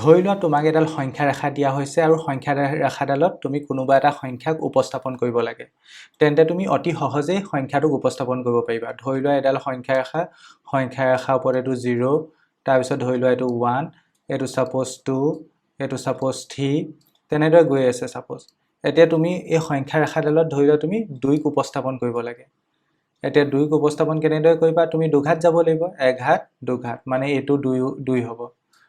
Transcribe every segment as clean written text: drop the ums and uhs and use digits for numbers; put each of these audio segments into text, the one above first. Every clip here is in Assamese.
ধৰি লোৱা তোমাক এডাল সংখ্যা ৰেখা দিয়া হৈছে আৰু সংখ্যা ৰেখাডালত তুমি কোনোবা এটা সংখ্যাক উপস্থাপন কৰিব লাগে তেন্তে তুমি অতি সহজেই সংখ্যাটোক উপস্থাপন কৰিব পাৰিবা ধৰি লোৱা এডাল সংখ্যা ৰেখা ওপৰত এইটো 0 তাৰ পিছত ধৰি লোৱা এইটো 1 এইটো সাপোজ 2 এইটো সাপোজ 3 তেনেদৰে গৈ আছে সাপোজ এতিয়া তুমি এই সংখ্যা ৰেখাডালত ধৰি লোৱা তুমি 2 ক উপস্থাপন কৰিব লাগে এতিয়া 2 ক উপস্থাপন কেনেদৰে কৰিবা তুমি দুঘাত যাব লাগিব এঘাত দুঘাত মানে এইটো 2 হ'ব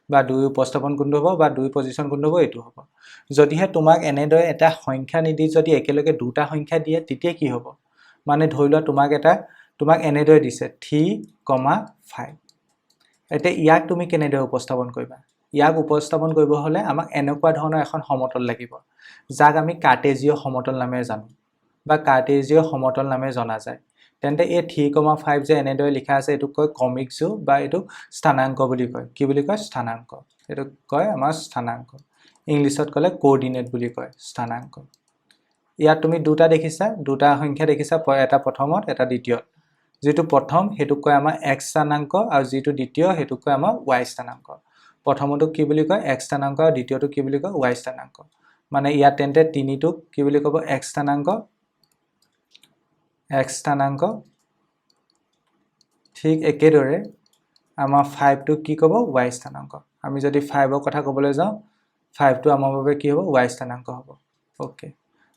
বা 2 উপস্থাপন কোনটো হ'ব বা 2 পজিশন কোনটো হ'ব এইটো হ'ব যদিহে তোমাক এনেদৰে এটা সংখ্যা নিদি যদি একেলগে দুটা সংখ্যা দিয়ে তেতিয়া কি হ'ব মানে ধৰি লোৱা তোমাক এনেদৰে দিছে 3,5 এতিয়া ইয়াক তুমি কেনেদৰে উপস্থাপন কৰিবা ইয়াক উপস্থাপন কৰিব হলে আমাক এনেকুৱা ধৰণৰ এখন সমতল লাগিব যাক আমি কাৰ্টেজীয় সমতল নামেৰে জানো বা কাৰ্টেজীয় সমতল নামেৰে জনা যায় তেন্তে এই 3,5 যে এনেদৰে লিখা আছে এটো কয় কমিক জো বা এটো স্থানাংক বুলি কয় কি বুলি কয় স্থানাংক এটো কয় আমাৰ স্থানাংক ইংলিছত কলে কোঅৰ্ডিনেট বুলি কয় স্থানাংক ইয়াত তুমি দুটা দেখিছা দুটা সংখ্যা দেখিছা এটা প্ৰথমত এটা দ্বিতীয়ত যেটো প্ৰথম হেতু কয় আমাৰ x স্থানাংক আৰু যেটো দ্বিতীয় হেতু কয় আমাৰ y স্থানাংক প্ৰথমটো কি বুলি কয় x স্থানাংক আৰু দ্বিতীয়টো কি বুলি কয় y স্থানাংক মানে ইয়াত তেন্তে তিনিটোক কি বুলি কব x স্থানাংক ঠিক একেদৰে আমাৰ 5 টো কি কব y স্থানাংক আমি যদি 5 ৰ কথা ক'বলৈ যাওঁ 5 টো আমাৰ বাবে কি হ'ব y স্থানাংক হ'ব ওকে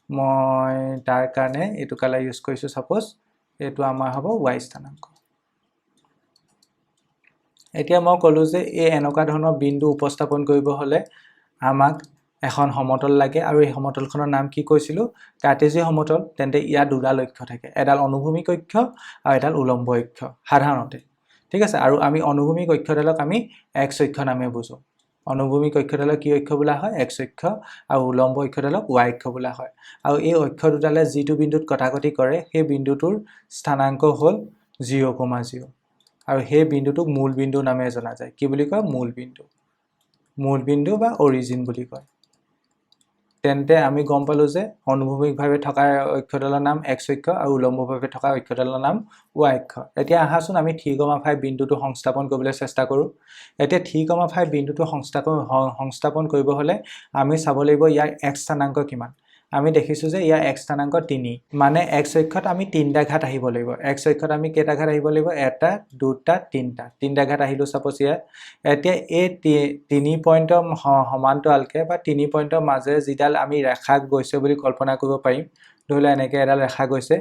মই তাৰ কাৰণে এটো কালাৰ ইউজ কৰিছো সাপোজ এটো আমাৰ হ'ব y স্থানাংক এতিয়া মই কলো যে এই এনেকুৱা ধৰণৰ বিন্দু উপস্থাপন কৰিব হলে আমাক এখন সমতল লাগে আৰু এই সমতলখনৰ নাম কি কৈছিলো কাৰ্টেজীয় সমতল তেন্তে ইয়াৰ দুটা লক্ষ্য থাকে এডাল অনুভূমিক অক্ষ আৰু এডাল উলম্ব অক্ষ সাধাৰণতে ঠিক আছে আৰু আমি অনুভূমিক অক্ষডালক আমি x অক্ষ নামে বুজো অনুভূমিক অক্ষডালক কি অক্ষ বোলা হয় x অক্ষ আৰু উলম্ব অক্ষডালক y অক্ষ বোলা হয় আৰু এই অক্ষ দুটালে যিটো বিন্দুত কটাকটি কৰে সেই বিন্দুটোৰ স্থানাংক হ'ল 0,0 আৰু সেই বিন্দুটোক মূল বিন্দু নামে জনা যায় কি বুলি কয় মূল বিন্দু বা অৰিজিন বুলি কয় তেন্তে আমি গম পালো যে অনুভূমিকভাৱে থকা অক্ষডালৰ নাম x অক্ষ আৰু উলম্বভাৱে থকা অক্ষডালৰ নাম y অক্ষ এতিয়া আহাচোন আমি 3,5 বিন্দুটো সংস্থাপন কৰিবলৈ চেষ্টা কৰো এতিয়া 3,5 বিন্দুটো সংস্থাপন কৰিব হলে আমি চাব লাগিব ইয়াৰ x স্থানাংক কিমান আমি দেখিছো যে ইয়াৰ x স্থানাংক 3 মানে x অক্ষত আমি তিনটা ঘাত আহিব লাগিব x অক্ষত আমি কেইটা ঘাত আহিব লাগিব এটা দুটা তিনটা ঘাত আহিলো সাপোজ ইয়াৰ এতিয়া এই 3 পইণ্টৰ সমান্তৰালকে বা 3 পইণ্টৰ মাজে যিডাল আমি ৰেখা গৈছে বুলি কল্পনা কৰিব পাৰিম ধৰিলে এনেকে এডাল ৰেখা গৈছে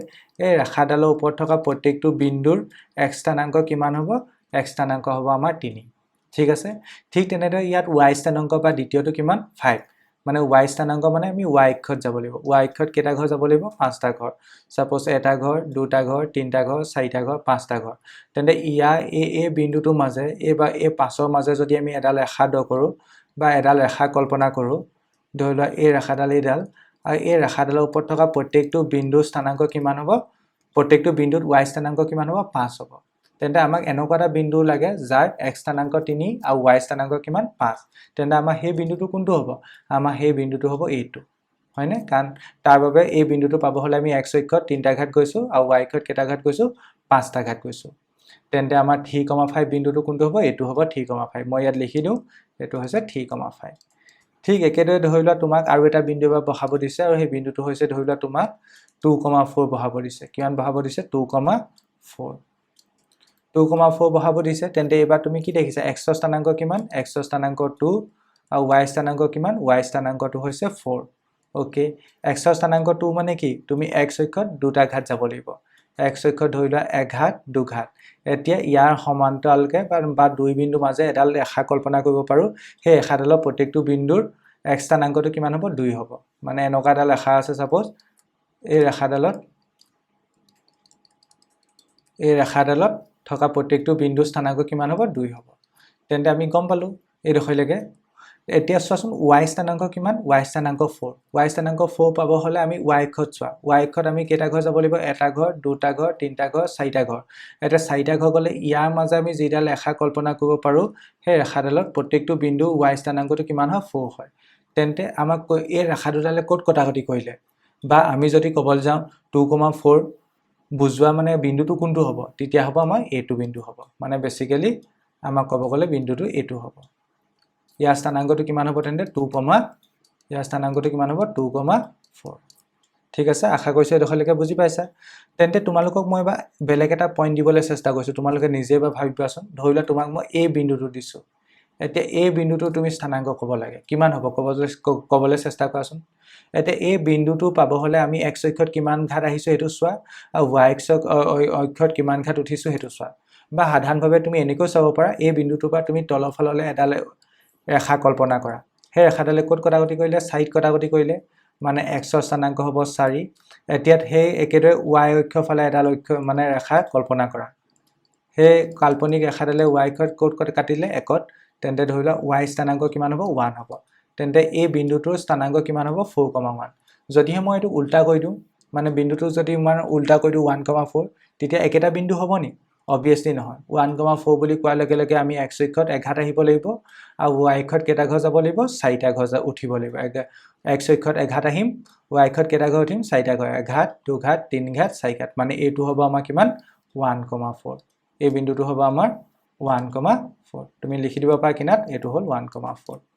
এই ৰেখাডালৰ ওপৰত থকা প্ৰত্যেকটো বিন্দুৰ x স্থানাংক কিমান হ'ব x স্থানাংক হ'ব আমাৰ 3 ঠিক আছে ঠিক তেনেদৰে ইয়াত y স্থানাংক বা দ্বিতীয়টো কিমান 5 মানে y স্থানাংক মানে আমি y অক্ষত যাব লাগিব y অক্ষত কেইটা ঘৰ যাব লাগিব পাঁচটা ঘৰ সাপোজ এটা ঘৰ দুটা ঘৰ তিনটা ঘৰ চাৰিটা ঘৰ পাঁচটা ঘৰ তেন্তে ইয়াৰ এই বিন্দুটোৰ মাজে এই পাঁচৰ মাজে যদি আমি এডাল ৰেখা ড কৰো বা এডাল ৰেখা কল্পনা কৰো ধৰি লোৱা এই ৰেখাডাল এডাল আৰু এই ৰেখাডালৰ ওপৰত থকা প্ৰত্যেকটো বিন্দুৰ স্থানাংক কিমান হ'ব প্ৰত্যেকটো বিন্দুত y স্থানাংক কিমান হ'ব 5 হ'ব তেন্তে আমাক এনেকুৱা এটা বিন্দু লাগে যাৰ x স্থানাংক 3 আৰু y স্থানাংক কিমান 5 তেন্তে আমাৰ সেই বিন্দুটো কোনটো হ'ব আমাৰ সেই বিন্দুটো হ'ব এইটো হয়নে কাৰণ তাৰ বাবে এই বিন্দুটো পাব হলে আমি x অক্ষত তিনটা ঘাত গৈছো আৰু y অক্ষত কেইটা ঘাত গৈছো পাঁচটা ঘাত গৈছো তেন্তে আমাৰ 3,5 বিন্দুটো কোনটো হ'ব এইটো হ'ব 3,5 মই ইয়াত লিখি দিও এইটো হৈছে 3,5 ঠিক একেদৰে ধৰি লোৱা তোমাক আৰু এটা বিন্দু বহাব দিছে আৰু সেই বিন্দুটো হৈছে ধৰি লোৱা তোমাক 2,4 বহাব দিছে কিমান বহাব দিছে 2,4 বহাব দিছে তেন্তে এবাৰ তুমি কি দেখিছা x ৰ স্থানাংক কিমান x ৰ স্থানাংক 2 আৰু y স্থানাংক কিমান y স্থানাংকটো হৈছে 4 ওকে x ৰ স্থানাংক 2 মানে কি তুমি x অক্ষত দুটা ঘাত যাব লাগিব x অক্ষত ধৰি লোৱা এঘাত দুঘাত এতিয়া ইয়াৰ সমান্তৰালকে বা দুই বিন্দু মাজে এডাল ৰেখা কল্পনা কৰিব পাৰো সেই ৰেখাডালৰ প্ৰত্যেকটো বিন্দুৰ x স্থানাংকটো কিমান হ'ব 2 হ'ব মানে এনেকুৱা এডাল ৰেখা আছে সাপোজ এই ৰেখাডালত থকা প্ৰত্যেকটো বিন্দু স্থানাংক কিমান হ'ব 2 হ'ব তেন্তে আমি গম পালো এই দখলৈকে এতিয়া চোৱাচোন y স্থানাংক কিমান y স্থানাংক 4 y স্থানাংক 4 পাব হলে আমি y অক্ষত চোৱা y অক্ষত আমি কেইটা ঘৰ যাব লাগিব এটা ঘৰ দুটা ঘৰ তিনটা ঘৰ চাৰিটা ঘৰ এটা চাৰিটা ঘৰ গলে ইয়াৰ মাজে আমি যিডাল ৰেখা কল্পনা কৰিব পাৰো সেই ৰেখাডালত প্ৰত্যেকটো বিন্দু y স্থানাংকটো কিমান হয় 4 হয় তেন্তে আমাক এই ৰেখা দুডালে ক'ত কটাকটি কৰিলে বা আমি যদি ক'বলৈ যাওঁ 2,4 বুজোৱা মানে বিন্দুটো কোনটো হ'ব তেতিয়া হ'ব আমাৰ এইটো বিন্দু হ'ব মানে বেসিক্যালি আমাক ক'ব গলে বিন্দুটো এইটো হ'ব ইয়াৰ স্থানাংকটো কিমান হ'ব তেন্তে 2, ইয়াৰ স্থানাংকটো কিমান হ'ব 2,4 ঠিক আছে আশা কৰিছো এডখৰলৈকে বুজি পাইছা তেন্তে তোমালোকক মই বা বেলেগ এটা পইণ্ট দিবলৈ চেষ্টা কৰিছো তোমালোকে নিজে বা ভাবিবাচোন ধৰিলা তোমাক মই এই বিন্দুটো দিছো এতিয়া এই বিন্দুটো তুমি স্থানাংক ক'ব লাগে কিমান হ'ব ক'বলৈ চেষ্টা কৰাচোন এতিয়া এই বিন্দুটো পাব হলে আমি x অক্ষত কিমান ঘাত আহিছো হেতু চোৱা আৰু y অক্ষত কিমান ঘাত উঠিছো হেতু চোৱা বা সাধাৰণভাৱে তুমি এনেকৈ চাব পাৰা এই বিন্দুটোৰ পৰা তুমি তলৰ ফাললৈ এডাল ৰেখা কল্পনা কৰা সেই ৰেখাডালে ক'ত কটাকটি কৰিলে 4 কটাকটি কৰিলে মানে x ৰ স্থানাংক হ'ব 4 এতিয়াত সেই একেদৰে y অক্ষৰ ফালে এডাল অক্ষ মানে ৰেখা কল্পনা কৰা সেই কাল্পনিক ৰেখাডালে y অক্ষত ক'ত কাটিলে 1ত তেন্তে ধৰিলা y স্থানাংক কিমান হ'ব 1 হ'ব তেন্তে এই বিন্দুটোৰ স্থানাংক কিমান হ'ব 4,1 যদিহে মই এটো উল্টা কৰি দিও মানে বিন্দুটো যদি মই উল্টা কৰি দিও 1,4 তেতিয়া একেটা বিন্দু হ'ব নি obviously নহয় 1,4 বুলি কোৱাৰ লগে লগে আমি x অক্ষত এঘাত আহিব লাগিব আৰু y অক্ষত কেটা ঘৰ যাব লাগিব 4টা ঘৰ উঠিব লাগিব x অক্ষত এঘাত আহিম y অক্ষত কেটা ঘৰ উঠিম 4টা ঘৰ এঘাত 2 ঘাত 3 ঘাত 4 ঘাত মানে এইটো হ'ব আমাৰ কিমান 1,4 এই বিন্দুটো হ'ব আমাৰ 1,4 তুমি লিখি দিব পাৰা কিনাত এইটো হ'ল 1,4